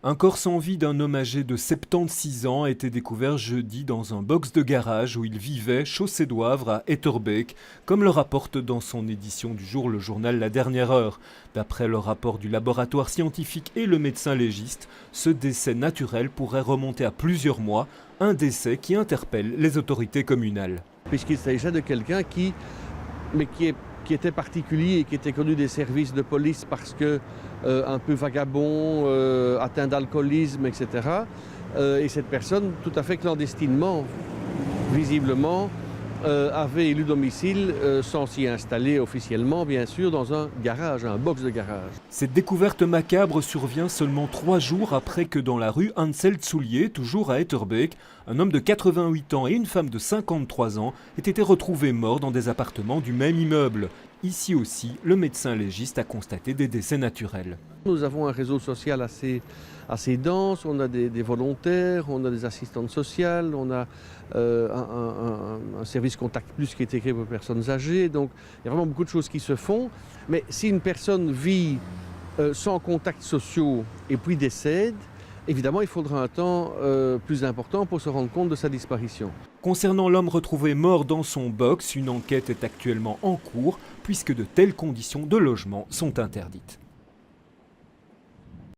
Un corps sans vie d'un homme âgé de 76 ans a été découvert jeudi dans un box de garage où il vivait, chaussée d'Ouavre à Etterbeek, comme le rapporte dans son édition du jour le journal La Dernière Heure. D'après le rapport du laboratoire scientifique et le médecin légiste, ce décès naturel pourrait remonter à plusieurs mois, un décès qui interpelle les autorités communales. Puisqu'il s'agissait de quelqu'un qui était particulier et qui était connu des services de police parce que un peu vagabond, atteint d'alcoolisme, etc. Et cette personne, tout à fait clandestinement, visiblement, avait élu domicile sans s'y installer officiellement, bien sûr, dans un garage, un box de garage. Cette découverte macabre survient seulement 3 jours après que dans la rue Ansel Soulier, toujours à Etterbeek, un homme de 88 ans et une femme de 53 ans aient été retrouvés morts dans des appartements du même immeuble. Ici aussi, le médecin légiste a constaté des décès naturels. Nous avons un réseau social assez dense, on a des volontaires, on a des assistantes sociales, on a un service Contact Plus qui est créé pour les personnes âgées. Donc il y a vraiment beaucoup de choses qui se font. Mais si une personne vit sans contacts sociaux et puis décède, évidemment il faudra un temps plus important pour se rendre compte de sa disparition. Concernant l'homme retrouvé mort dans son box, une enquête est actuellement en cours puisque de telles conditions de logement sont interdites.